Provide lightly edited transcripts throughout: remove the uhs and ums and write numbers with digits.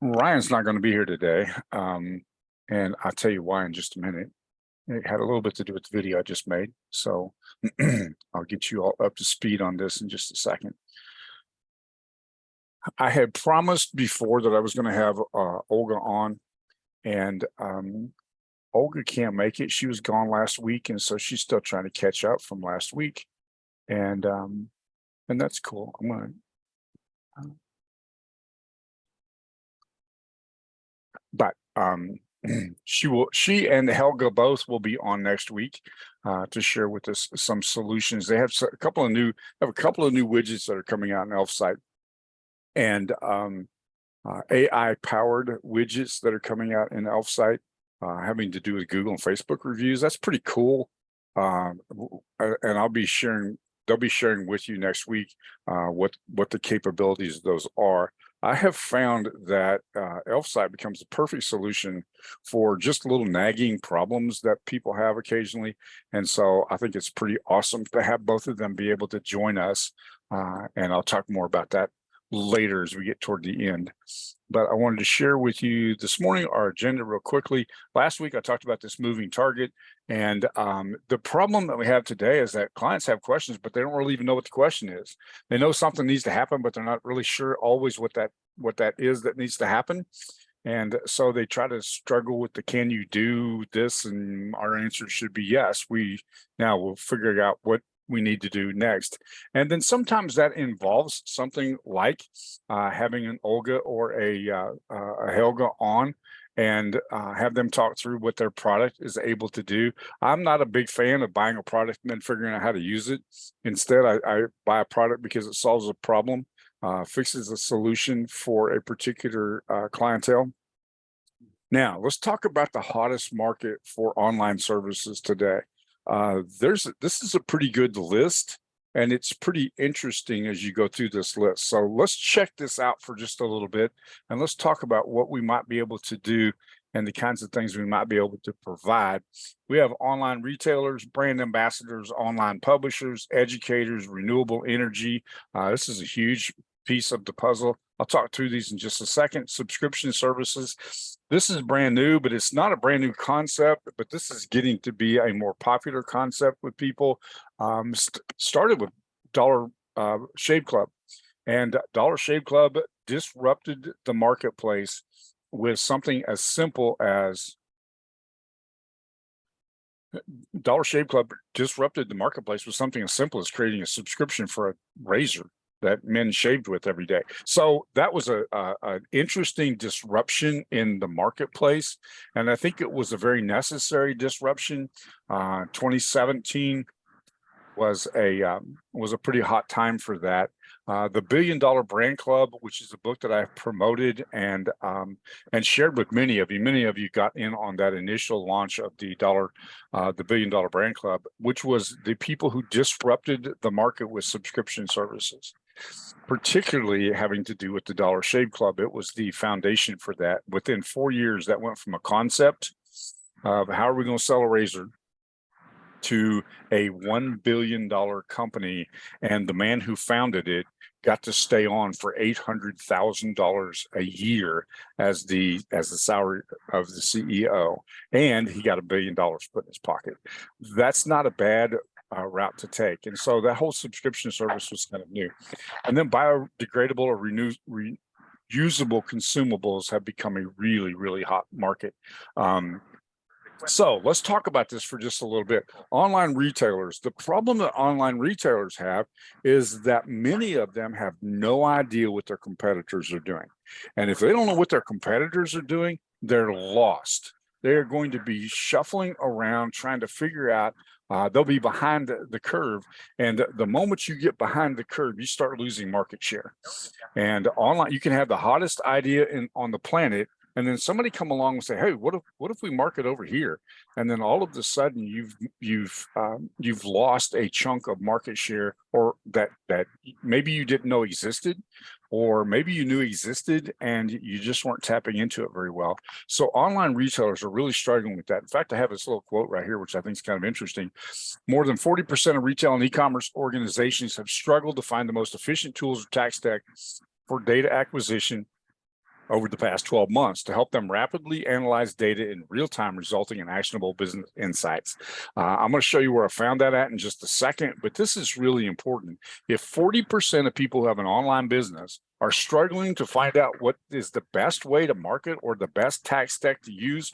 Ryan's not going to be here today, and I'll tell you why in just a minute. It had a little bit to do with the video I just made, so I'll get you all up to speed on this in just a second. I had promised before that I was going to have Olga on, and Olga can't make it. She was gone last week, and so she's still trying to catch up from last week, and that's cool. I'm going to, but she and Helga both will be on next week to share with us some solutions. They have a couple of new widgets that are coming out in Elfsight, and AI powered widgets that are coming out in Elfsight, having to do with Google and Facebook reviews. That's pretty cool. And I'll be sharing. They'll be sharing with you next week what the capabilities of those are. I have found that Elfsight becomes the perfect solution for just little nagging problems that people have occasionally. And so I think it's pretty awesome to have both of them be able to join us. And I'll talk more about that later as we get toward the end. But I wanted to share with you this morning our agenda real quickly. Last week, I talked about this moving target. And the problem that we have today is that clients have questions, but they don't really even know what the question is. They know something needs to happen, but they're not really sure always what that is that needs to happen. And so they try to struggle with the, can you do this? And our answer should be yes. We'll figure out what we need to do next. And then sometimes that involves something like having an Olga or a Helga on and have them talk through what their product is able to do. I'm not a big fan of buying a product and then figuring out how to use it. Instead, I buy a product because it solves a problem, fixes a solution for a particular clientele. Now, let's talk about the hottest market for online services today. This is a pretty good list, and it's pretty interesting as you go through this list. So let's check this out for just a little bit, and let's talk about what we might be able to do and the kinds of things we might be able to provide. We have online retailers, brand ambassadors, online publishers, educators, renewable energy. This is a huge piece of the puzzle. I'll talk through these in just a second. Subscription services. This is brand new, but it's not a brand new concept, but this is getting to be a more popular concept with people. Started with Dollar Shave Club, and Dollar Shave Club disrupted the marketplace with something as simple as creating a subscription for a razor that men shaved with every day. So that was an interesting disruption in the marketplace, and I think it was a very necessary disruption. 2017 was a pretty hot time for that. The $1 Billion Brand Club, which is a book that I've promoted and shared with many of you. Many of you got in on that initial launch of the $1 Billion Brand Club, which was the people who disrupted the market with subscription services, particularly having to do with the Dollar Shave Club. It was the foundation for that. Within 4 years, that went from a concept of how are we going to sell a razor to a $1 billion company, and the man who founded it got to stay on for $800,000 a year as the salary of the CEO, and he got $1 billion put in his pocket. That's not a bad route to take, and so that whole subscription service was kind of new. And then biodegradable or reusable consumables have become a really, really hot market. So let's talk about this for just a little bit. Online retailers. The problem that online retailers have is that many of them have no idea what their competitors are doing. And if they don't know what their competitors are doing, they're lost. They're going to be shuffling around trying to figure out, they'll be behind the curve. And the moment you get behind the curve, you start losing market share. And online, you can have the hottest idea on the planet, and then somebody come along and say, "Hey, what if we market over here?" And then all of a sudden, you've lost a chunk of market share, or that maybe you didn't know existed, or maybe you knew existed and you just weren't tapping into it very well. So online retailers are really struggling with that. In fact, I have this little quote right here, which I think is kind of interesting. More than 40% of retail and e-commerce organizations have struggled to find the most efficient tools or tech stack for data acquisition, over the past 12 months to help them rapidly analyze data in real time, resulting in actionable business insights. I'm going to show you where I found that at in just a second, but this is really important. If 40% of people who have an online business are struggling to find out what is the best way to market or the best tax stack to use,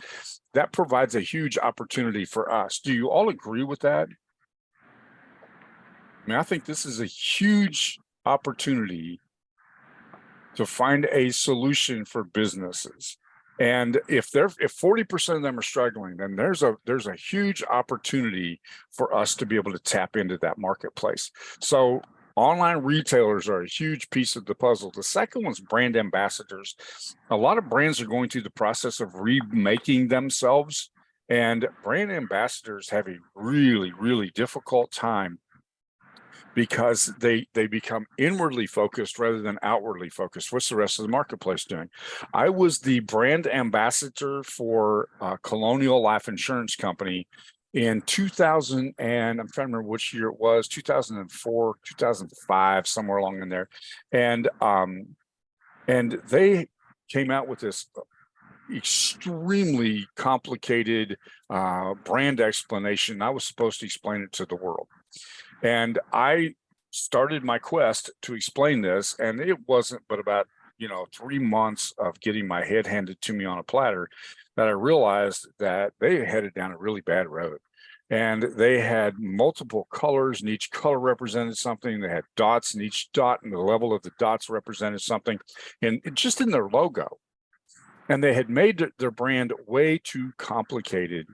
that provides a huge opportunity for us. Do you all agree with that? I mean, I think this is a huge opportunity to find a solution for businesses. And if 40% of them are struggling, then there's a huge opportunity for us to be able to tap into that marketplace. So online retailers are a huge piece of the puzzle. The second one's brand ambassadors. A lot of brands are going through the process of remaking themselves, and brand ambassadors have a really, really difficult time because they become inwardly focused rather than outwardly focused. What's the rest of the marketplace doing? I was the brand ambassador for Colonial Life Insurance Company in 2000, and I'm trying to remember which year it was, 2004, 2005, somewhere along in there. And they came out with this extremely complicated brand explanation. I was supposed to explain it to the world. And I started my quest to explain this, and it wasn't but about 3 months of getting my head handed to me on a platter that I realized that they headed down a really bad road. And they had multiple colors, and each color represented something. They had dots, and each dot and the level of the dots represented something, and just in their logo. And they had made their brand way too complicated.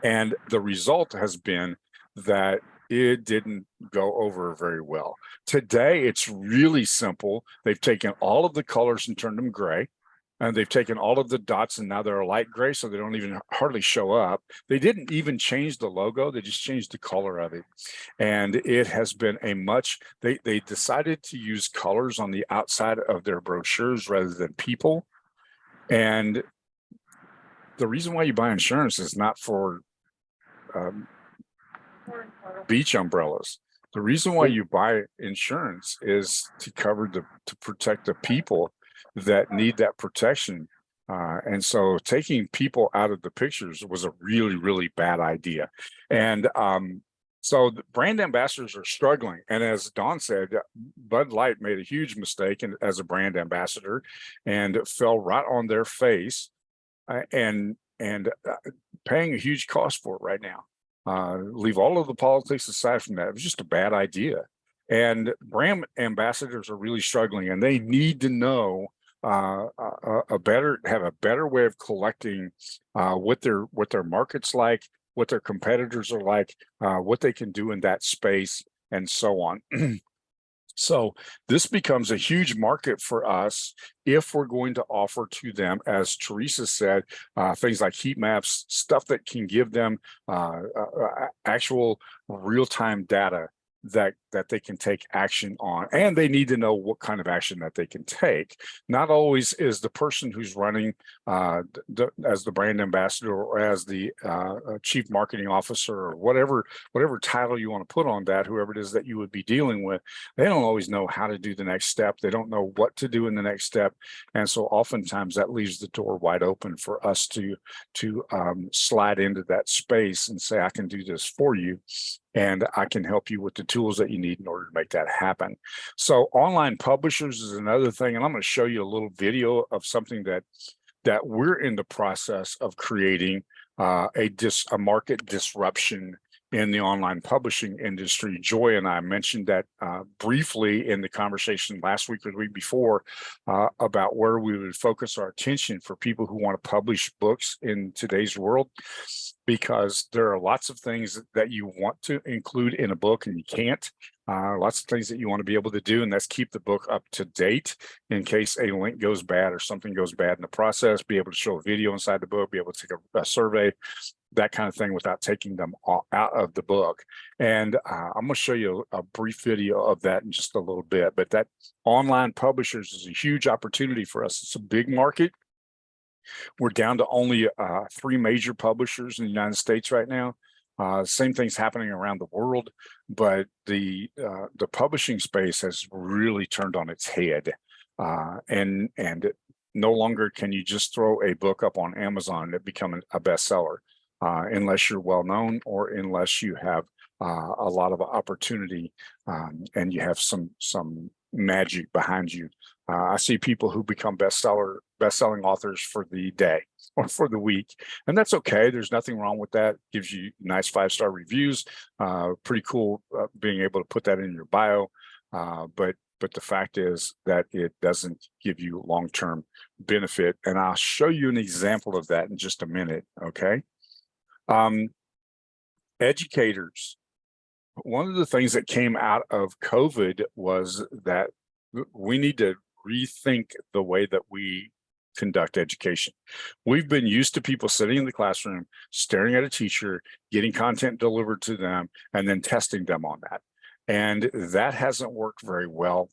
And the result has been that it didn't go over very well. Today, it's really simple. They've taken all of the colors and turned them gray, and they've taken all of the dots and now they're a light gray, so they don't even hardly show up. They didn't even change the logo. They just changed the color of it. And it has been they decided to use colors on the outside of their brochures rather than people. And the reason why you buy insurance is not for beach umbrellas. The reason why you buy insurance is to protect the people that need that protection. And so taking people out of the pictures was a really, really bad idea. And so the brand ambassadors are struggling. And as Don said, Bud Light made a huge mistake as a brand ambassador and fell right on their face and paying a huge cost for it right now. Leave all of the politics aside from that. It was just a bad idea. And brand ambassadors are really struggling, and they need to know have a better way of collecting what their market's like, what their competitors are like, what they can do in that space, and so on. So this becomes a huge market for us if we're going to offer to them, as Teresa said, things like heat maps, stuff that can give them actual real-time data that they can take action on. And they need to know what kind of action that they can take. Not always is the person who's running as the brand ambassador or as the chief marketing officer or whatever title you want to put on that, whoever it is that you would be dealing with, they don't always know how to do the next step. They don't know what to do in the next step. And so oftentimes that leaves the door wide open for us to slide into that space and say, I can do this for you, and I can help you with the tools that you need in order to make that happen. So online publishers is another thing, and I'm going to show you a little video of something that we're in the process of creating a market disruption in the online publishing industry. Joy and I mentioned that briefly in the conversation last week or the week before about where we would focus our attention for people who want to publish books in today's world, because there are lots of things that you want to include in a book and you can't. Lots of things that you want to be able to do, and that's keep the book up to date in case a link goes bad or something goes bad in the process, be able to show a video inside the book, be able to take a survey, that kind of thing without taking them out of the book. And I'm going to show you a brief video of that in just a little bit. But that online publishers is a huge opportunity for us. It's a big market. We're down to only 3 major publishers in the United States right now. Same thing's happening around the world, but the publishing space has really turned on its head. And no longer can you just throw a book up on Amazon and it become a bestseller, unless you're well known or unless you have a lot of opportunity, and you have some magic behind you. I see people who become best-selling authors for the day or for the week, and that's okay. There's nothing wrong with that. Gives you nice 5-star reviews. Pretty cool being able to put that in your bio. But the fact is that it doesn't give you long-term benefit, and I'll show you an example of that in just a minute. Okay. Educators. One of the things that came out of COVID was that we need to rethink the way that we conduct education. We've been used to people sitting in the classroom, staring at a teacher, getting content delivered to them, and then testing them on that. And that hasn't worked very well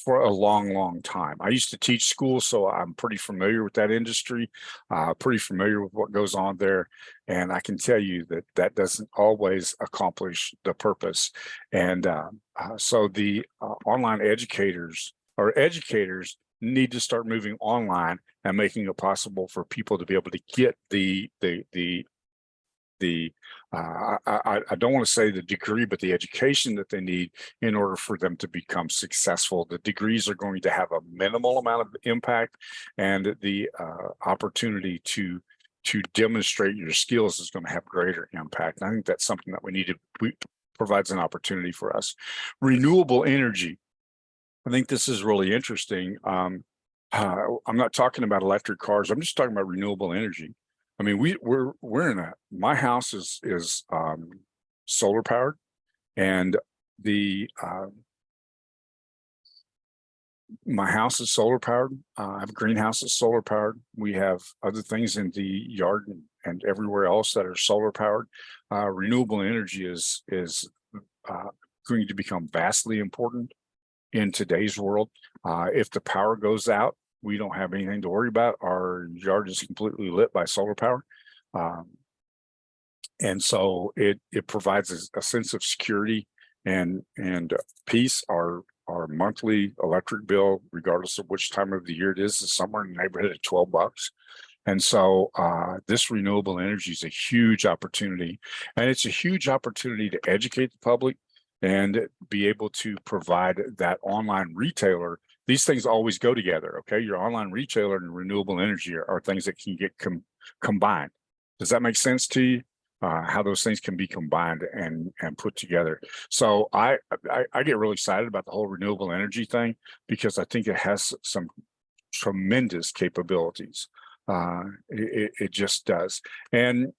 for a long time. I used to teach school, so I'm pretty familiar with that industry, pretty familiar with what goes on there. And I can tell you that that doesn't always accomplish the purpose. And so the online educators or educators need to start moving online and making it possible for people to be able to get I don't want to say the degree, but the education that they need in order for them to become successful. The degrees are going to have a minimal amount of impact, and the opportunity to demonstrate your skills is going to have greater impact. And I think that's something that we need to provides an opportunity for us. Renewable energy. I think this is really interesting. I'm not talking about electric cars. I'm just talking about renewable energy. I mean, we're in my house is solar powered, and my house is solar powered. I have a greenhouse that's solar powered. We have other things in the yard and everywhere else that are solar powered. Renewable energy is going to become vastly important in today's world. If the power goes out, we don't have anything to worry about. Our yard is completely lit by solar power. And so it provides a sense of security and peace. Our monthly electric bill, regardless of which time of the year it is somewhere in the neighborhood of $12. And so this renewable energy is a huge opportunity, and it's a huge opportunity to educate the public and be able to provide that online retailer. These things always go together, okay? Your online retailer and renewable energy are things that can get combined. Does that make sense to you? How those things can be combined and put together. So I get really excited about the whole renewable energy thing because I think it has some tremendous capabilities. It just does. And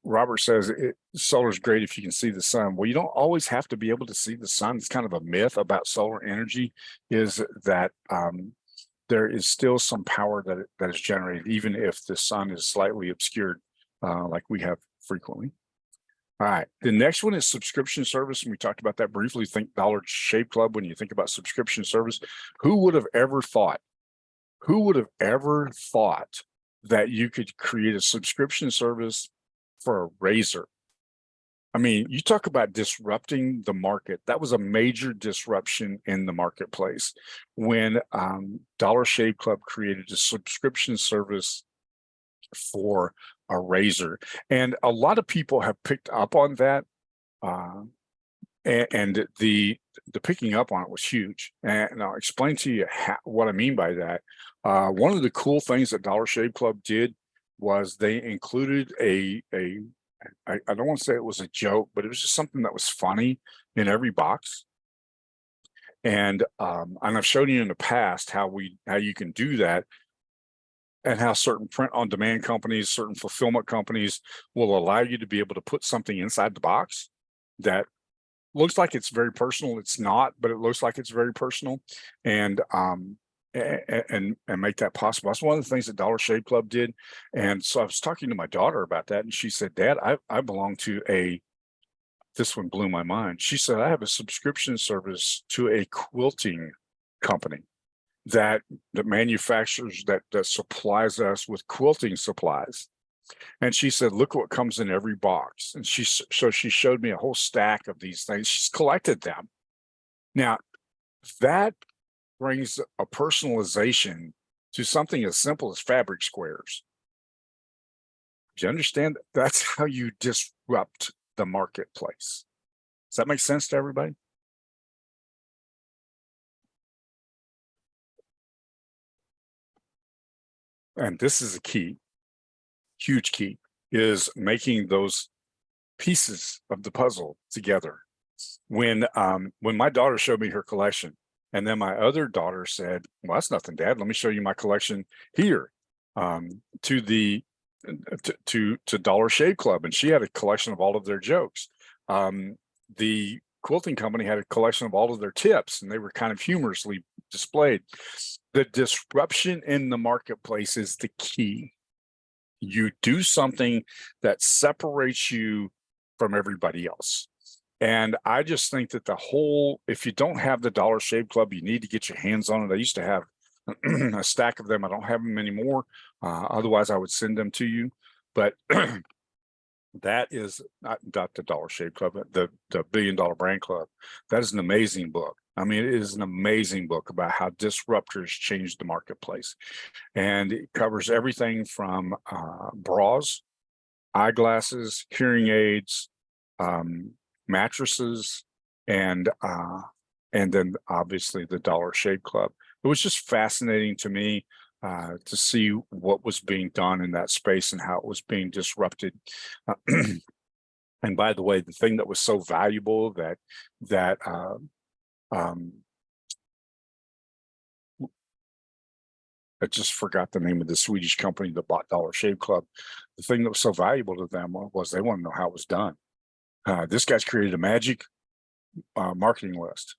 Robert says solar is great if you can see the sun. Well, you don't always have to be able to see the sun. It's kind of a myth about solar energy, is that there is still some power that is generated, even if the sun is slightly obscured, like we have frequently. All right, the next one is subscription service, and we talked about that briefly. Think Dollar Shave Club when you think about subscription service. Who would have ever thought that you could create a subscription service for a razor? I mean, you talk about disrupting the market. That was a major disruption in the marketplace when Dollar Shave Club created a subscription service for a razor. And a lot of people have picked up on that. And the picking up on it was huge. And I'll explain to you what I mean by that. One of the cool things that Dollar Shave Club did was they included I don't want to say it was a joke, but it was just something that was funny in every box. And I've shown you in the past how you can do that, and how certain print-on-demand companies, certain fulfillment companies will allow you to be able to put something inside the box that looks like it's very personal. It's not, but it looks like it's very personal, and make that possible. That's one of the things that Dollar Shave Club did. And so I was talking to my daughter about that, and she said, "Dad, I belong to this one blew my mind." She said, "I have a subscription service to a quilting company that manufactures, that supplies us with quilting supplies." And she said, "Look what comes in every box." And she showed me a whole stack of these things. She's collected them. Now, that brings a personalization to something as simple as fabric squares. Do you understand? That's how you disrupt the marketplace. Does that make sense to everybody? And this is a key, huge key, is making those pieces of the puzzle together. When my daughter showed me her collection, and then my other daughter said, "Well, that's nothing, Dad. Let me show you my collection here," to the to Dollar Shave Club, and she had a collection of all of their jokes. The quilting company had a collection of all of their tips, and they were kind of humorously displayed. The disruption in the marketplace is the key. You do something that separates you from everybody else. And I just think that if you don't have the Dollar Shave Club, you need to get your hands on it. I used to have a stack of them. I don't have them anymore. Otherwise, I would send them to you. But that is not the Dollar Shave Club, but the $1 Billion Brand Club. That is an amazing book. I mean, it is an amazing book about how disruptors change the marketplace. And it covers everything from bras, eyeglasses, hearing aids, mattresses, and then obviously the Dollar Shave Club. It was just fascinating to me to see what was being done in that space and how it was being disrupted. And by the way, the thing that was so valuable that I just forgot the name of the Swedish company that bought Dollar Shave Club. The thing that was so valuable to them was they want to know how it was done. This guy's created a magic marketing list.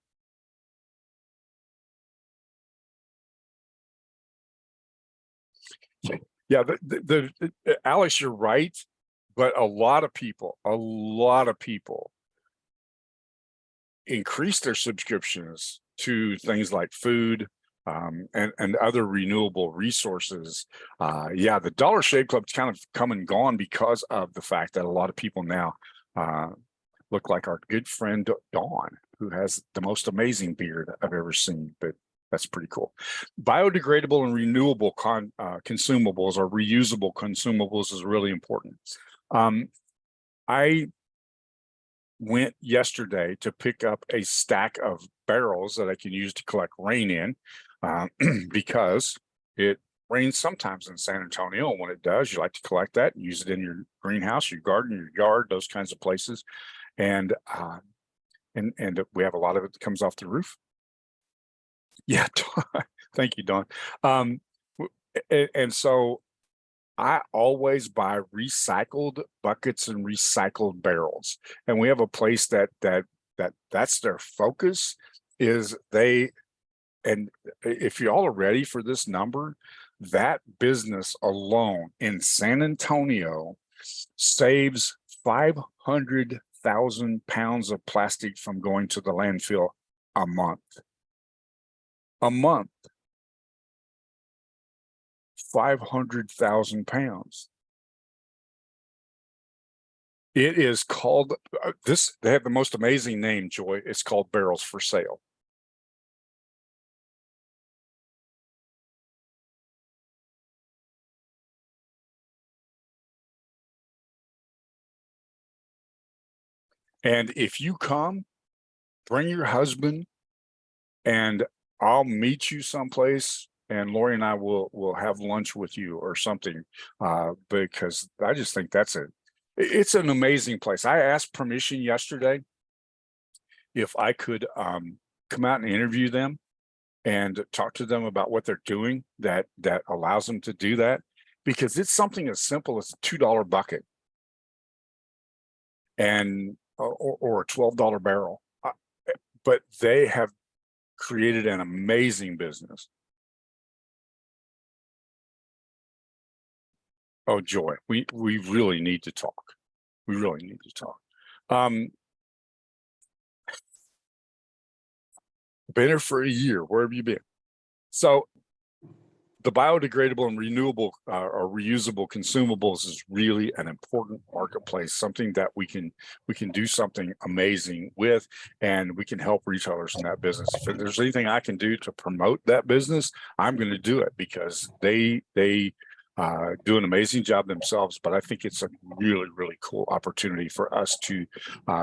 Yeah, Alex, you're right, but a lot of people increase their subscriptions to things like food and other renewable resources. Yeah, the Dollar Shave Club's kind of come and gone because of the fact that a lot of people now look like our good friend Dawn, who has the most amazing beard I've ever seen. But that's pretty cool. Biodegradable and renewable consumables, or reusable consumables, is really important. I went yesterday to pick up a stack of barrels that I can use to collect rain in, because it rains sometimes in San Antonio. And when it does, you like to collect that and use it in your greenhouse, your garden, your yard, those kinds of places. And we have a lot of it that comes off the roof. Yeah, thank you, Dawn. And so I always buy recycled buckets and recycled barrels, and we have a place that's their focus. And if y'all are ready for this number, that business alone in San Antonio saves 500,000 pounds of plastic from going to the landfill a month. A month. 500,000 pounds. It is called they have the most amazing name, Joy. It's called Barrels for Sale. And if you come, bring your husband, and I'll meet you someplace, and Lori and I will have lunch with you or something, because I just think it's an amazing place. I asked permission yesterday if I could come out and interview them and talk to them about what they're doing that allows them to do that, because it's something as simple as a $2 bucket and or a $12 barrel, but they have created an amazing business. Oh, Joy, we really need to talk. We really need to talk. Been here for a year. Where have you been? So the biodegradable and renewable or reusable consumables is really an important marketplace, something that we can do something amazing with, and we can help retailers in that business. If there's anything I can do to promote that business, I'm going to do it, because they do an amazing job themselves. But I think it's a really, really cool opportunity for us to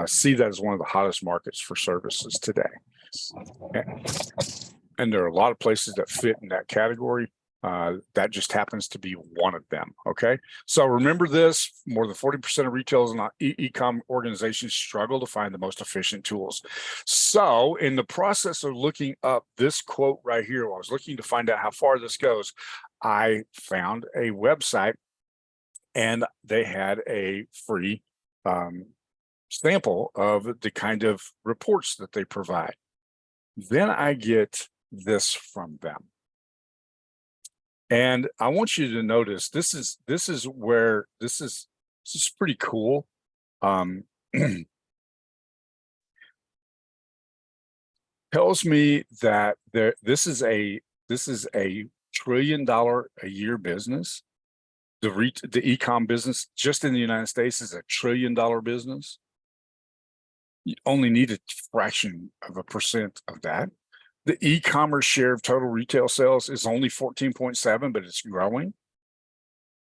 see that as one of the hottest markets for services today. And there are a lot of places that fit in that category. That just happens to be one of them. Okay. So remember this, more than 40% of retailers and e-com organizations struggle to find the most efficient tools. So in the process of looking up this quote right here, while I was looking to find out how far this goes, I found a website, and they had a free sample of the kind of reports that they provide. Then I get this from them. And I want you to notice this is pretty cool. Tells me that this is a $1 trillion a year business. The e-com business just in the United States is $1 trillion business. You only need a fraction of a percent of that. The e-commerce share of total retail sales is only 14.7, but it's growing.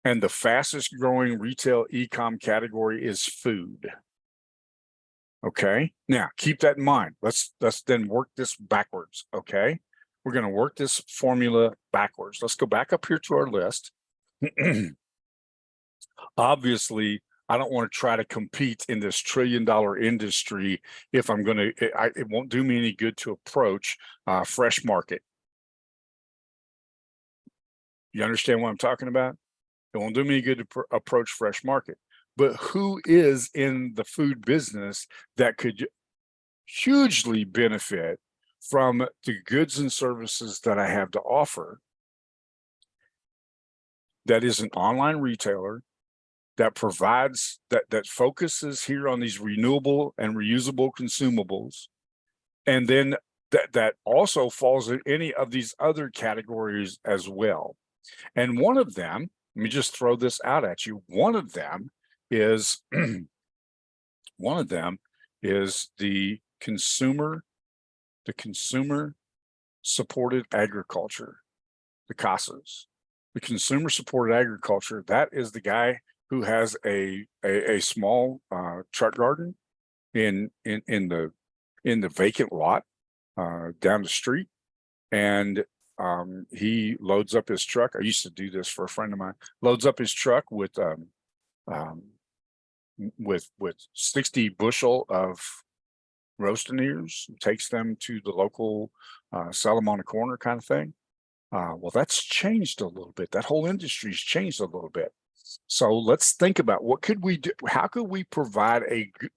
And the fastest growing retail e-com category is food. Okay, now keep that in mind. Let's then work this backwards. Okay, we're going to work this formula backwards. Let's go back up here to our list. Obviously, I don't want to try to compete in this $1 trillion industry if I'm going to, it won't do me any good to approach fresh market. You understand what I'm talking about? It won't do me any good to approach fresh market. But who is in the food business that could hugely benefit from the goods and services that I have to offer? That is an online retailer that provides, that focuses here on these renewable and reusable consumables, and then that also falls in any of these other categories as well. And one of them, let me just throw this out at you. One of them is the consumer supported agriculture, the CASAs. The consumer supported agriculture, that is the guy who has a small truck garden in the vacant lot down the street, and he loads up his truck. I used to do this for a friend of mine. Loads up his truck with 60 bushel of roasting ears, takes them to the local sell them on a corner kind of thing. Well, that's changed a little bit. That whole industry's changed a little bit. So let's think about what could we do? How could we provide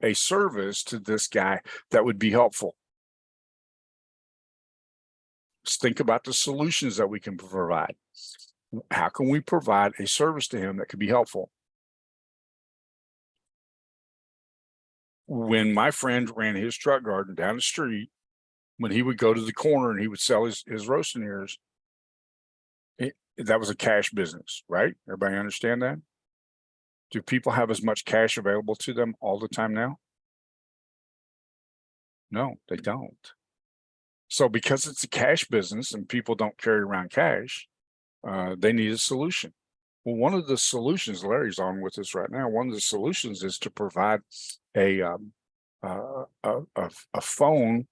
a service to this guy that would be helpful? Let's think about the solutions that we can provide. How can we provide a service to him that could be helpful? When my friend ran his truck garden down the street, when he would go to the corner and he would sell his roasting ears, that was a cash business, right? Everybody understand that? Do people have as much cash available to them all the time now? No, they don't. So because it's a cash business and people don't carry around cash, they need a solution. Well, one of the solutions, Larry's on with us right now, one of the solutions is to provide a phone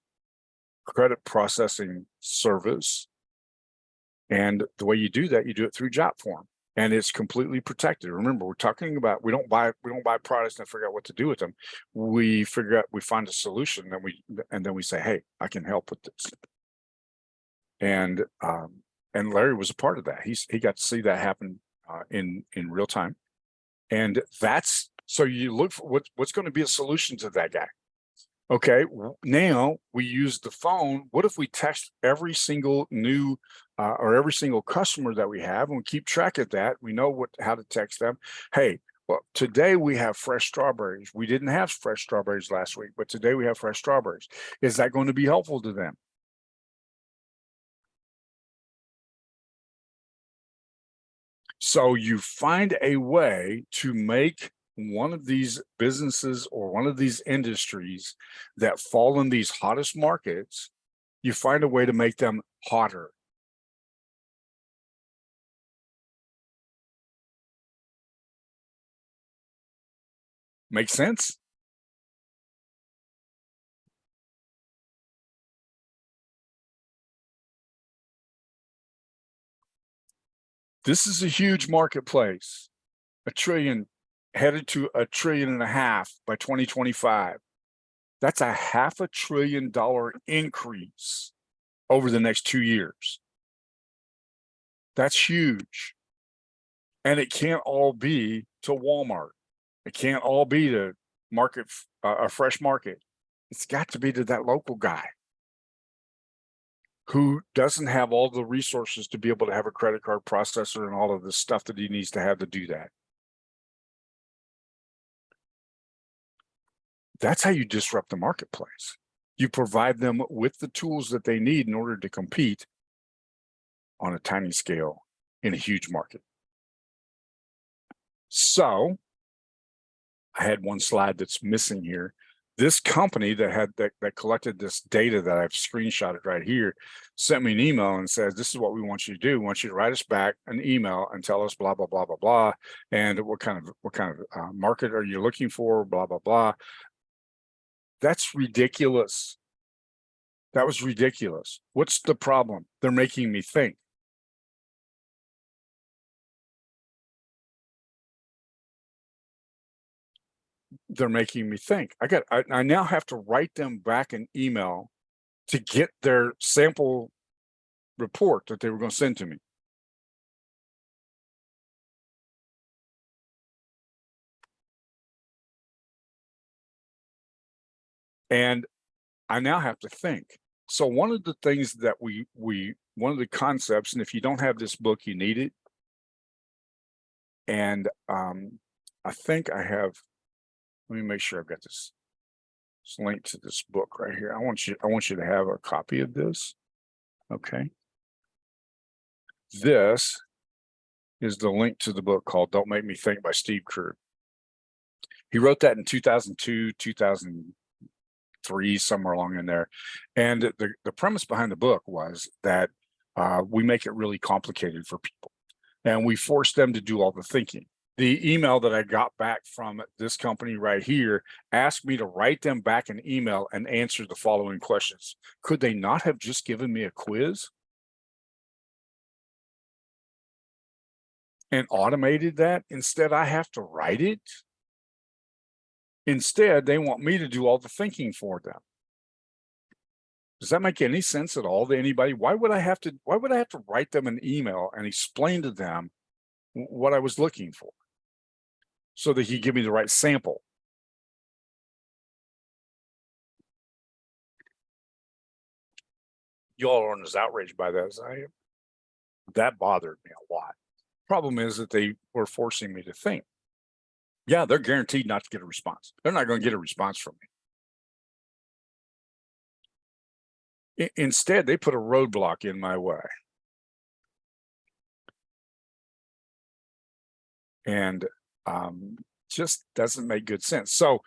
credit processing service. And the way you do that, you do it through JotForm, and it's completely protected. Remember, we're talking about, we don't buy products and figure out what to do with them. We find a solution, and then we say, hey, I can help with this. And Larry was a part of that. He got to see that happen in real time. And that's, so you look for what's going to be a solution to that guy. Okay, now we use the phone. What if we text every single new or every single customer that we have, and we keep track of that? We know how to text them. Hey, well, today we have fresh strawberries. We didn't have fresh strawberries last week, but today we have fresh strawberries. Is that going to be helpful to them? So you find a way to make one of these businesses or one of these industries that fall in these hottest markets, you find a way to make them hotter. Make sense? This is a huge marketplace, a trillion, headed to $1.5 trillion by 2025. That's a $500 billion increase over the next 2 years. That's huge. And it can't all be to Walmart. It can't all be to market, a fresh market. It's got to be to that local guy who doesn't have all the resources to be able to have a credit card processor and all of the stuff that he needs to have to do that. That's how you disrupt the marketplace. You provide them with the tools that they need in order to compete on a tiny scale in a huge market. So I had one slide that's missing here. This company that collected this data that I've screenshotted right here sent me an email and says, this is what we want you to do. We want you to write us back an email and tell us blah, blah, blah, blah, blah. And what kind of market are you looking for? Blah, blah, blah. That's ridiculous. That was ridiculous. What's the problem? They're making me think. They're making me think. I now have to write them back an email to get their sample report that they were going to send to me. And I now have to think. So one of the things that one of the concepts, and if you don't have this book, you need it. And I think I have, let me make sure I've got this link to this book right here. I want you to have a copy of this. Okay. This is the link to the book called Don't Make Me Think by Steve Krug. He wrote that in 2002, 2003, somewhere along in there. And the premise behind the book was that we make it really complicated for people and we force them to do all the thinking. The email that I got back from this company right here asked me to write them back an email and answer the following questions. Could they not have just given me a quiz and automated that? Instead, I have to write it. Instead, they want me to do all the thinking for them. Does that make any sense at all to anybody? Why would I have to write them an email and explain to them what I was looking for so that he give me the right sample? Y'all aren't as outraged by that as I am. That bothered me a lot. Problem is that they were forcing me to think. Yeah, they're guaranteed not to get a response. They're not going to get a response from me. Instead, they put a roadblock in my way. And just doesn't make good sense. So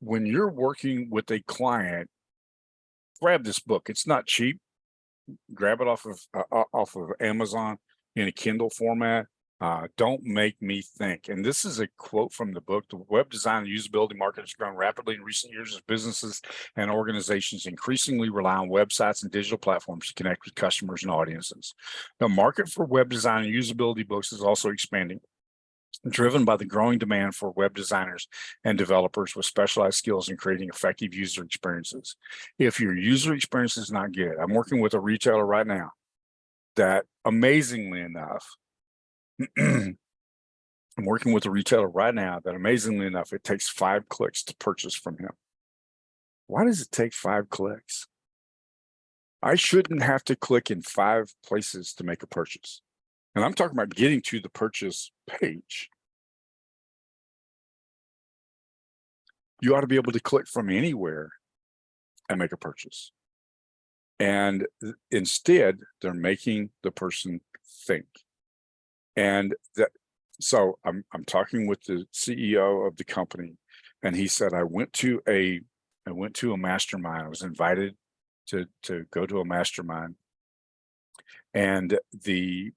when you're working with a client, grab this book. It's not cheap. Grab it off of Amazon in a Kindle format. Don't make me think. And this is a quote from the book. The web design and usability market has grown rapidly in recent years as businesses and organizations increasingly rely on websites and digital platforms to connect with customers and audiences. The market for web design and usability books is also expanding, driven by the growing demand for web designers and developers with specialized skills in creating effective user experiences. If your user experience is not good, I'm working with a retailer right now that amazingly enough, I'm working with a retailer right now that amazingly enough, it takes 5 clicks to purchase from him. Why does it take 5 clicks? I shouldn't have to click in 5 places to make a purchase. And I'm talking about getting to the purchase page. You ought to be able to click from anywhere and make a purchase. And instead, they're making the person think. And so I'm talking with the CEO of the company, and he said, I went to a mastermind. I was invited to go to a mastermind, and the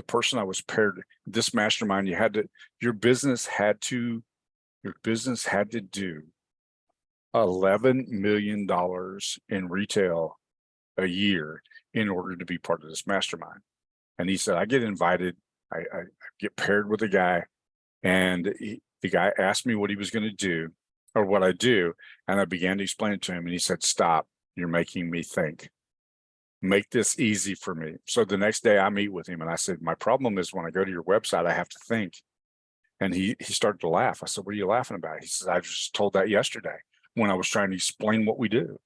person I was paired, this mastermind, your business had to do $11 million in retail a year in order to be part of this mastermind. And he said, I get invited, I get paired with a guy, and the guy asked me what he was going to do or what I do. And I began to explain it to him, and he said, stop, you're making me think. Make this easy for me. So the next day I meet with him, and I said, my problem is when I go to your website, I have to think. And he started to laugh. I said, what are you laughing about? He says, I just told that yesterday when I was trying to explain what we do.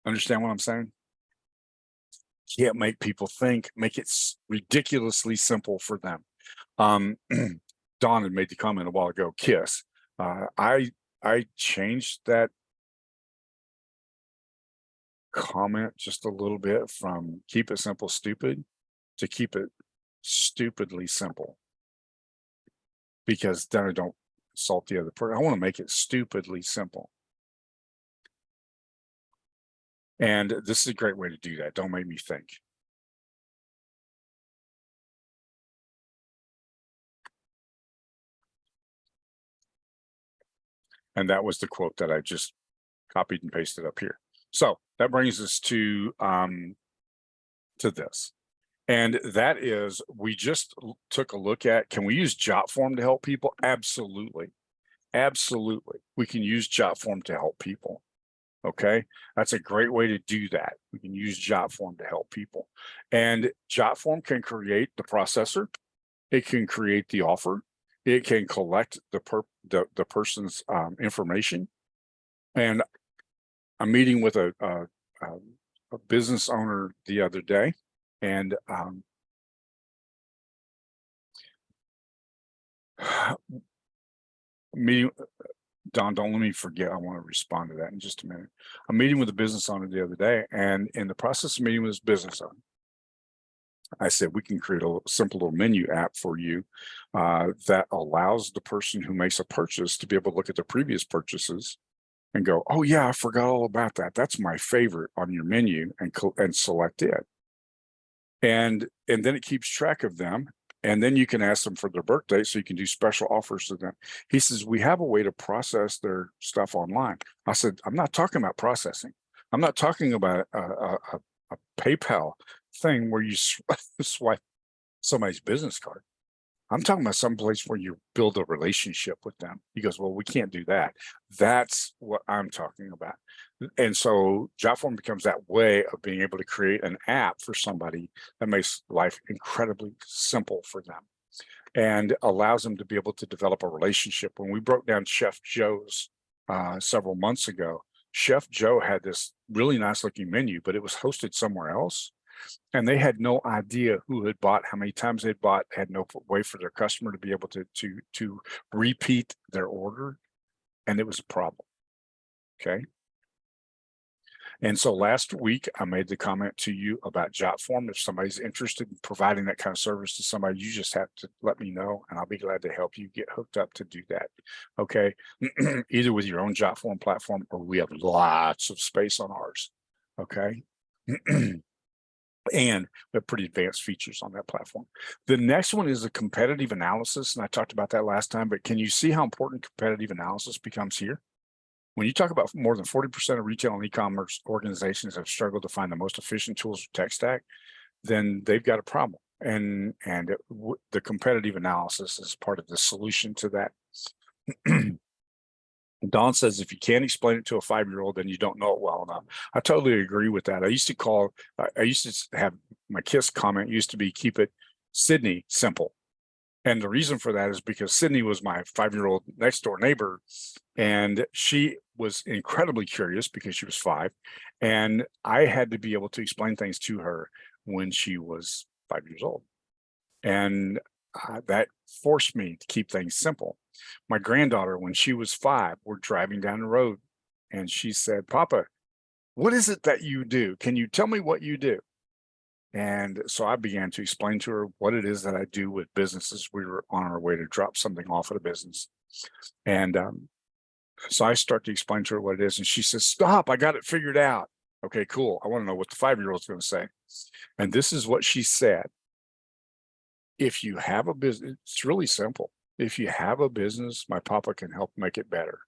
Understand what I'm saying? Can't make people think, make it ridiculously simple for them. Don had made the comment a while ago, KISS. I changed that comment just a little bit from keep it simple, stupid, to keep it stupidly simple. Because then I don't insult the other person. I want to make it stupidly simple. And this is a great way to do that. Don't make me think. And that was the quote that I just copied and pasted up here. So that brings us to this. And that is, we just took a look at, can we use JotForm to help people? Absolutely. Absolutely. We can use JotForm to help people. Okay, that's a great way to do that. We can use JotForm to help people. And JotForm can create the processor. It can create the offer. It can collect the person's information. And I'm meeting with a business owner the other day, and meeting. Don, don't let me forget. I want to respond to that in just a minute. I'm meeting with a business owner the other day, and in the process of meeting with this business owner, I said, we can create a simple little menu app for you that allows the person who makes a purchase to be able to look at their previous purchases and go, oh yeah, I forgot all about that. That's my favorite on your menu, and select it. And then it keeps track of them. And then you can ask them for their birthday, so you can do special offers to them. He says, we have a way to process their stuff online. I said, I'm not talking about processing. I'm not talking about a PayPal thing where you swipe somebody's business card. I'm talking about some place where you build a relationship with them. He goes, well, we can't do that. That's what I'm talking about. And so JotForm becomes that way of being able to create an app for somebody that makes life incredibly simple for them and allows them to be able to develop a relationship. When we broke down Chef Joe's several months ago, Chef Joe had this really nice looking menu, but it was hosted somewhere else. And they had no idea who had bought, how many times they'd bought, had no way for their customer to be able to repeat their order. And it was a problem. Okay. And so last week, I made the comment to you about JotForm. If somebody's interested in providing that kind of service to somebody, you just have to let me know, and I'll be glad to help you get hooked up to do that. Okay. Either with your own JotForm platform, or we have lots of space on ours. Okay. And we have pretty advanced features on that platform. The next one is a competitive analysis, and I talked about that last time, but can you see how important competitive analysis becomes here? When you talk about more than 40% of retail and e-commerce organizations have struggled to find the most efficient tools for tech stack, then they've got a problem. And the competitive analysis is part of the solution to that. Don says, if you can't explain it to a 5-year-old, then you don't know it well enough. I totally agree with that. I used to have my KISS comment used to be, keep it Sydney simple. And the reason for that is because Sydney was my 5-year-old next door neighbor, and she was incredibly curious because she was 5. And I had to be able to explain things to her when she was 5 years old. And that forced me to keep things simple. My granddaughter, when she was 5, we're driving down the road, and she said, Papa, what is it that you do? Can you tell me what you do? And so I began to explain to her what it is that I do with businesses. We were on our way to drop something off at a business. And so I start to explain to her what it is. And she says, stop, I got it figured out. Okay, cool. I want to know what the 5-year-old's going to say. And this is what she said. If you have a business, it's really simple. If you have a business, my papa can help make it better.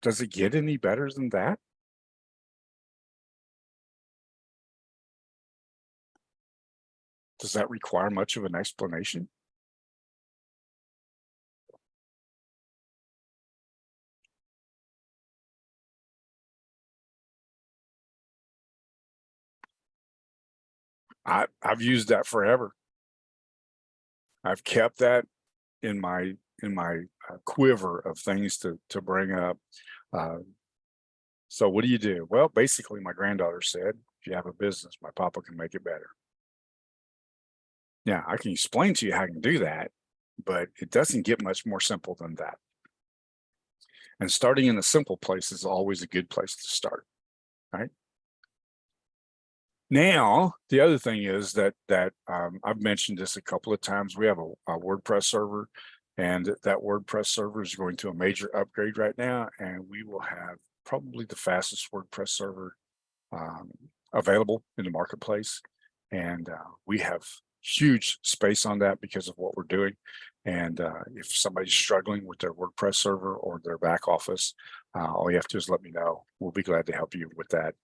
Does it get any better than that? Does that require much of an explanation? I've used that forever. I've kept that in my quiver of things to bring up. So what do you do? Well, basically, my granddaughter said, if you have a business, my papa can make it better. Yeah, I can explain to you how I can do that, but it doesn't get much more simple than that. And starting in a simple place is always a good place to start, right? Now, the other thing is that I've mentioned this a couple of times. We have a WordPress server, and that WordPress server is going through a major upgrade right now, and we will have probably the fastest WordPress server available in the marketplace. And we have huge space on that because of what we're doing. And if somebody's struggling with their WordPress server or their back office, all you have to do is let me know. We'll be glad to help you with that.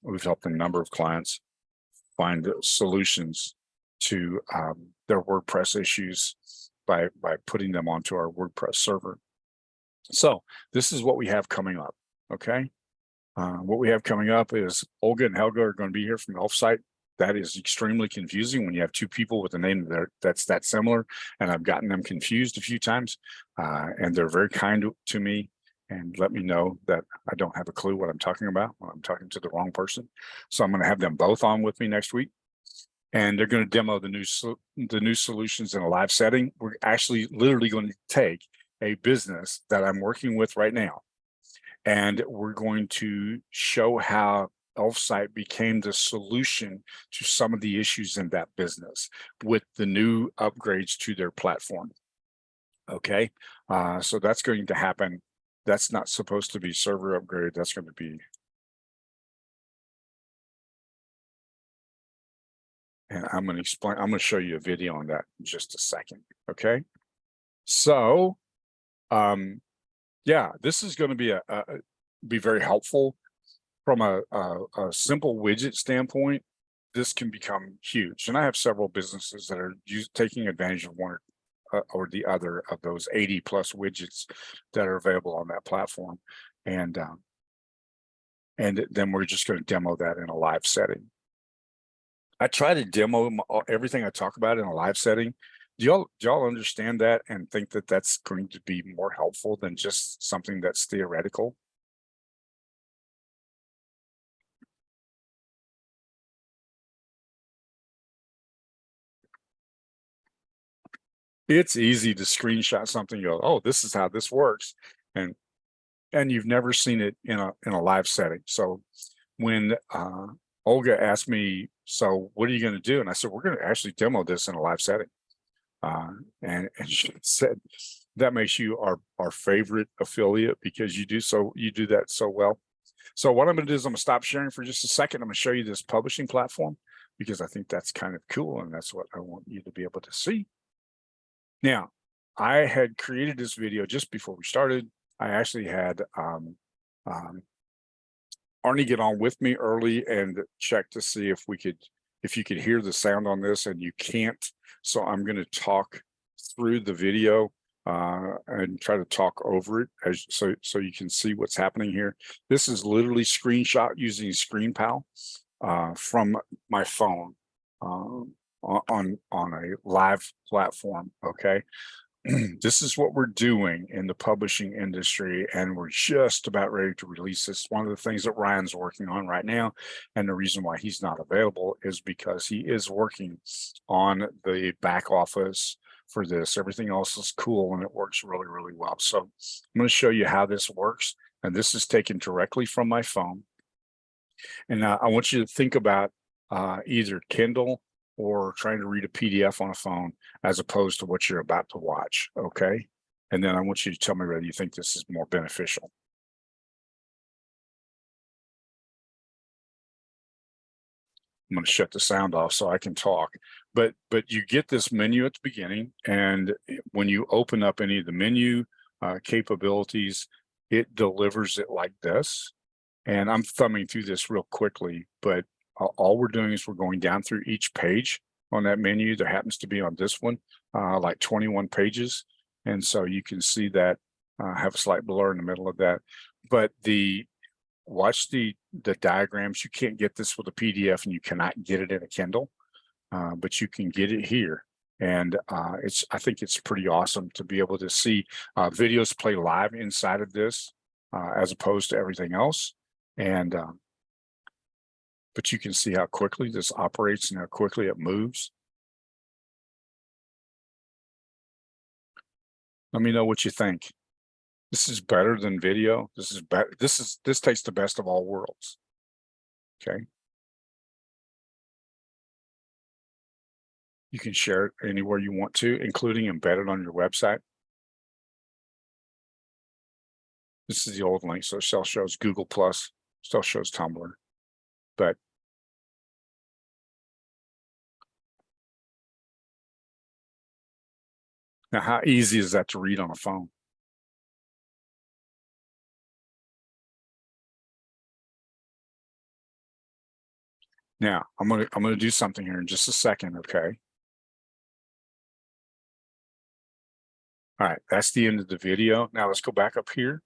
We've helped a number of clients find solutions to their WordPress issues by putting them onto our WordPress server. So this is what we have coming up, okay? What we have coming up is Olga and Helga are going to be here from Elfsight. That is extremely confusing when you have two people with a name that's that similar, and I've gotten them confused a few times, and they're very kind to me and let me know that I don't have a clue what I'm talking about when I'm talking to the wrong person. So I'm going to have them both on with me next week, and they're going to demo the new solutions in a live setting. We're actually literally going to take a business that I'm working with right now, and we're going to show how Elfsight became the solution to some of the issues in that business with the new upgrades to their platform. Okay, so that's going to happen. That's not supposed to be server upgrade. That's going to be, and I'm going to explain, I'm going to show you a video on that in just a second. Okay, so yeah, this is going to be be very helpful. From a simple widget standpoint, this can become huge. And I have several businesses that are taking advantage of one or the other of those 80 plus widgets that are available on that platform. And then we're just going to demo that in a live setting. I try to demo everything I talk about in a live setting. Do y'all understand that and think that that's going to be more helpful than just something that's theoretical? It's easy to screenshot something, you go, oh, this is how this works. And you've never seen it in a live setting. So when Olga asked me, so what are you going to do? And I said, we're going to actually demo this in a live setting. And she said, that makes you our favorite affiliate because you do that so well. So what I'm going to do is I'm going to stop sharing for just a second. I'm going to show you this publishing platform because I think that's kind of cool. And that's what I want you to be able to see. Now, I had created this video just before we started. I actually had Arnie get on with me early and check to see if you could hear the sound on this, and you can't. So I'm going to talk through the video and try to talk over it so you can see what's happening here. This is literally screenshot using ScreenPal from my phone. On a live platform. Okay. This is what we're doing in the publishing industry, and we're just about ready to release this. One of the things that Ryan's working on right now, and the reason why he's not available is because he is working on the back office for this. Everything else is cool and it works really, really well. So I'm going to show you how this works, And this is taken directly from my phone. And I want you to think about either Kindle or trying to read a PDF on a phone as opposed to what you're about to watch, okay? And then I want you to tell me whether you think this is more beneficial. I'm going to shut the sound off so I can talk. But you get this menu at the beginning, and when you open up any of the menu capabilities, it delivers it like this. And I'm thumbing through this real quickly, but all we're doing is we're going down through each page on that menu. There happens to be on this one like 21 pages, and so you can see that have a slight blur in the middle of that. But watch the diagrams. You can't get this with a PDF, and you cannot get it in a Kindle, but you can get it here. And I think it's pretty awesome to be able to see videos play live inside of this as opposed to everything else. And but you can see how quickly this operates and how quickly it moves. Let me know what you think. This is better than video. This is better. This takes the best of all worlds. Okay. You can share it anywhere you want to, including embedded on your website. This is the old link, so it still shows Google Plus, still shows Tumblr, but now how easy is that to read on a phone? Now I'm gonna do something here in just a second, okay? All right, that's the end of the video. Now let's go back up here,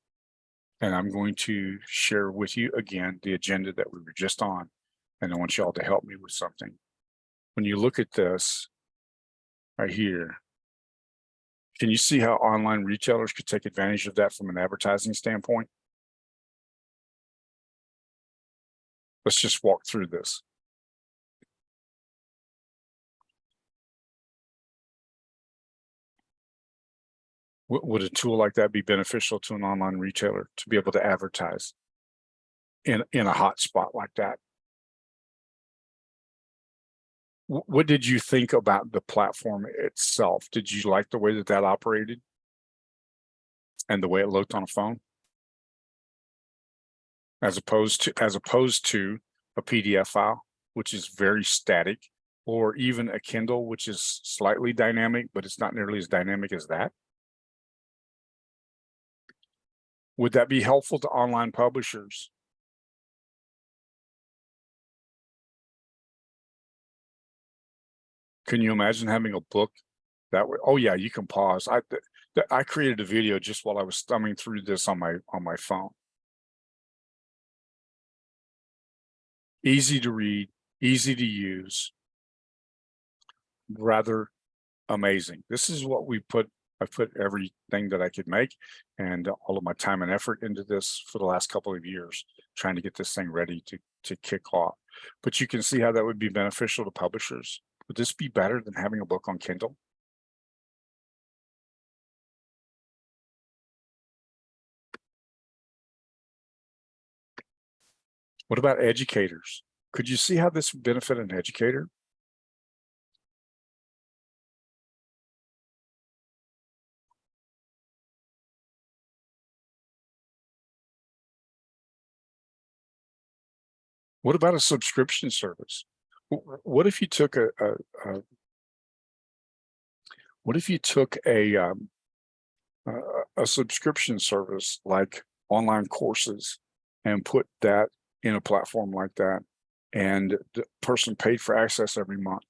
and I'm going to share with you again the agenda that we were just on, and I want y'all to help me with something. When you look at this right here, can you see how online retailers could take advantage of that from an advertising standpoint? Let's just walk through this. Would a tool like that be beneficial to an online retailer to be able to advertise in a hot spot like that? What did you think about the platform itself? Did you like the way that that operated and the way it looked on a phone, as opposed to a PDF file, which is very static, or even a Kindle, which is slightly dynamic, but it's not nearly as dynamic as that? Would that be helpful to online publishers? Can you imagine having a book that way? Oh yeah, you can pause. I created a video just while I was thumbing through this on my phone. Easy to read, easy to use, rather amazing. This is what I put everything that I could make and all of my time and effort into this for the last couple of years, trying to get this thing ready to kick off. But you can see how that would be beneficial to publishers. Would this be better than having a book on Kindle? What about educators? Could you see how this would benefit an educator? What about a subscription service? What if you took what if you took a subscription service like online courses and put that in a platform like that, and the person paid for access every month?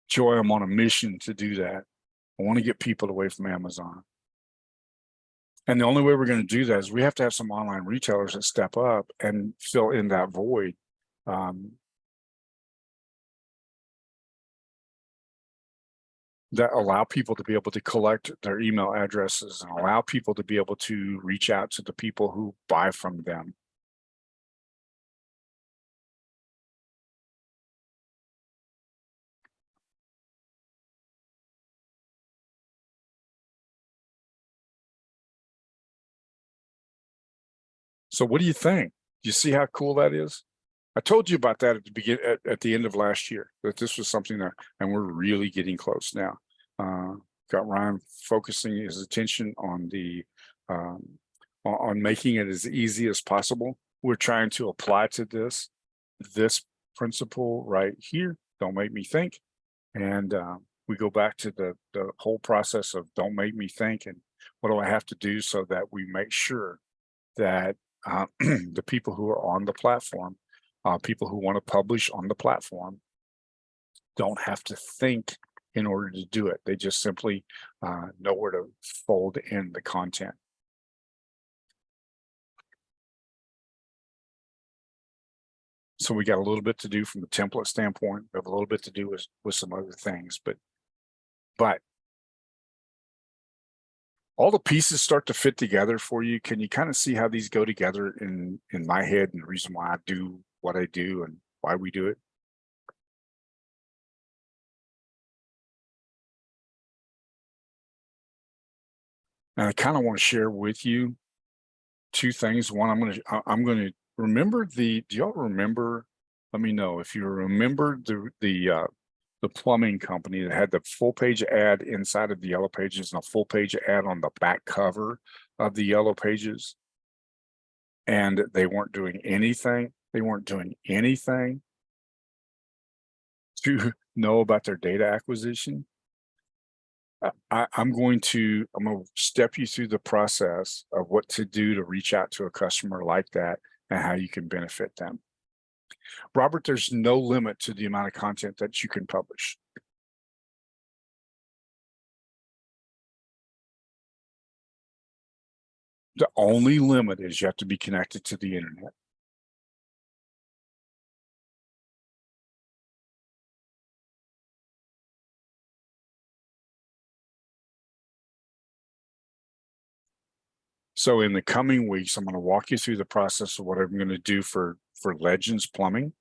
Joy, I'm on a mission to do that. I want to get people away from Amazon. And the only way we're going to do that is we have to have some online retailers that step up and fill in that void. That allow people to be able to collect their email addresses and allow people to be able to reach out to the people who buy from them. So what do you think? Do you see how cool that is? I told you about that at the end of last year, that this was something that, and we're really getting close now. Got Ryan focusing his attention on the on making it as easy as possible. We're trying to apply to this principle right here. Don't make me think. And we go back to the whole process of don't make me think, and what do I have to do so that we make sure that the people who are on the platform, people who want to publish on the platform, don't have to think in order to do it. They just simply know where to fold in the content. So we got a little bit to do from the template standpoint. We have a little bit to do with some other things, but all the pieces start to fit together for you. Can you kind of see how these go together in my head, and the reason why I do what I do and why we do it? And I kind of want to share with you two things. One, I'm going to remember do y'all remember? Let me know if you remember the plumbing company that had the full page ad inside of the Yellow Pages and a full page ad on the back cover of the Yellow Pages. And they weren't doing anything. They weren't doing anything to know about their data acquisition. I'm going to step you through the process of what to do to reach out to a customer like that and how you can benefit them. Robert, there's no limit to the amount of content that you can publish. The only limit is you have to be connected to the internet. So in the coming weeks, I'm going to walk you through the process of what I'm going to do for Legends Plumbing,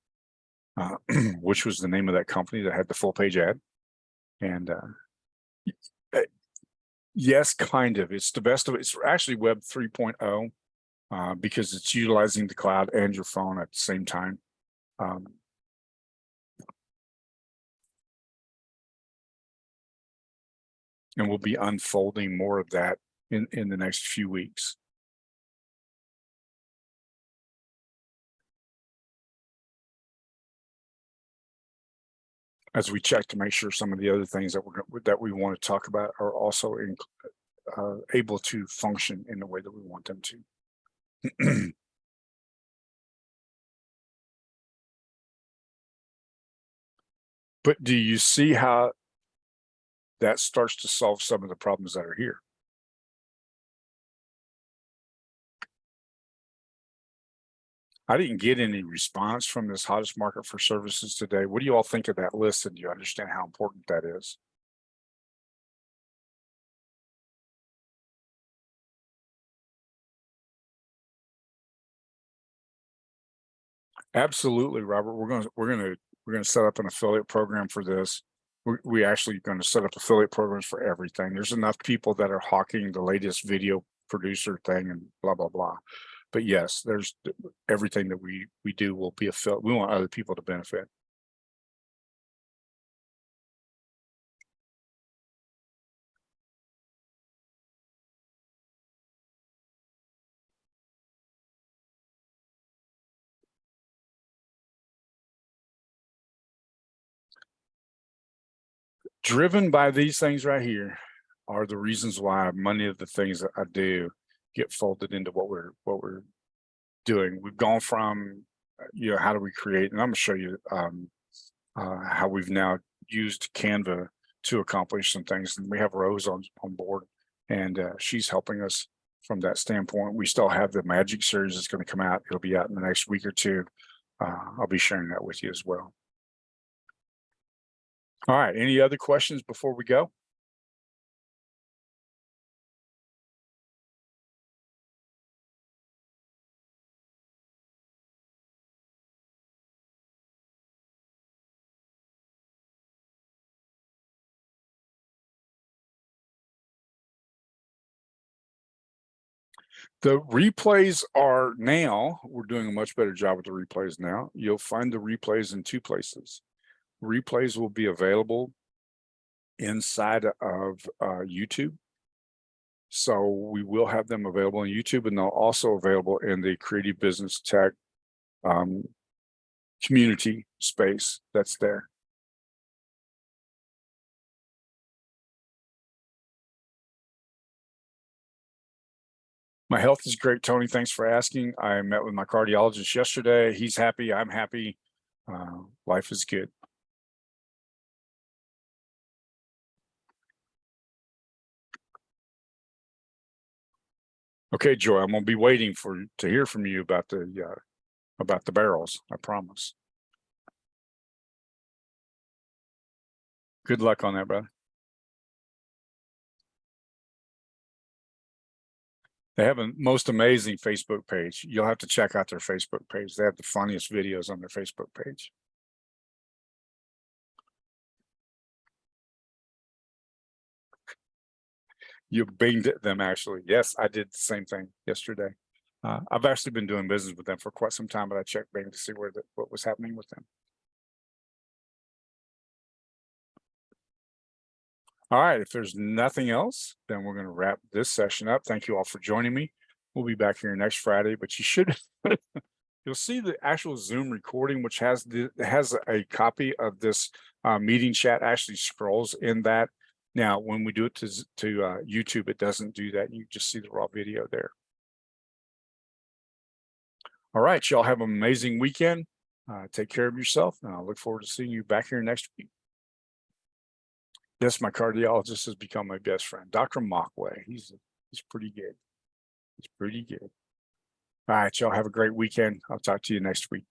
which was the name of that company that had the full page ad. And yes, kind of. It's the best of it. It's actually Web 3.0 because it's utilizing the cloud and your phone at the same time. And we'll be unfolding more of that in the next few weeks. As we check to make sure some of the other things that we want to talk about are also able to function in the way that we want them to. But do you see how that starts to solve some of the problems that are here? I didn't get any response from this hottest market for services today. What do you all think of that list, and do you understand how important that is? Absolutely, Robert. We're gonna set up an affiliate program for this. We actually going to set up affiliate programs for everything. There's enough people that are hawking the latest video producer thing and blah blah blah. But yes, there's everything that we do will be affiliate. We want other people to benefit. Driven by these things right here are the reasons why many of the things that I do get folded into what we're doing. We've gone from how do we create, and I'm going to show you how we've now used Canva to accomplish some things. And we have Rose on board, and she's helping us from that standpoint. We still have the Magic series that's going to come out. It'll be out in the next week or two. I'll be sharing that with you as well. All right, any other questions before we go? The replays are now, we're doing a much better job with the replays now. You'll find the replays in two places. Replays will be available inside of YouTube. So we will have them available on YouTube, and they're also available in the Creative Business Tech community space that's there. My health is great, Tony. Thanks for asking. I met with my cardiologist yesterday. He's happy. I'm happy. Life is good. Okay, Joy, I'm going to be waiting to hear from you about the barrels. I promise. Good luck on that, brother. They have a most amazing Facebook page. You'll have to check out their Facebook page. They have the funniest videos on their Facebook page. You binged them, actually. Yes, I did the same thing yesterday. I've actually been doing business with them for quite some time, but I checked Bing to see what was happening with them. All right, if there's nothing else, then we're going to wrap this session up. Thank you all for joining me. We'll be back here next Friday, but you should you'll see the actual Zoom recording, which has a copy of this meeting chat actually scrolls in that. Now, when we do it to YouTube, it doesn't do that. You just see the raw video there. All right, y'all have an amazing weekend. Take care of yourself, and I look forward to seeing you back here next week. Yes, my cardiologist has become my best friend, Dr. Mockway. He's pretty good. He's pretty good. All right, y'all have a great weekend. I'll talk to you next week.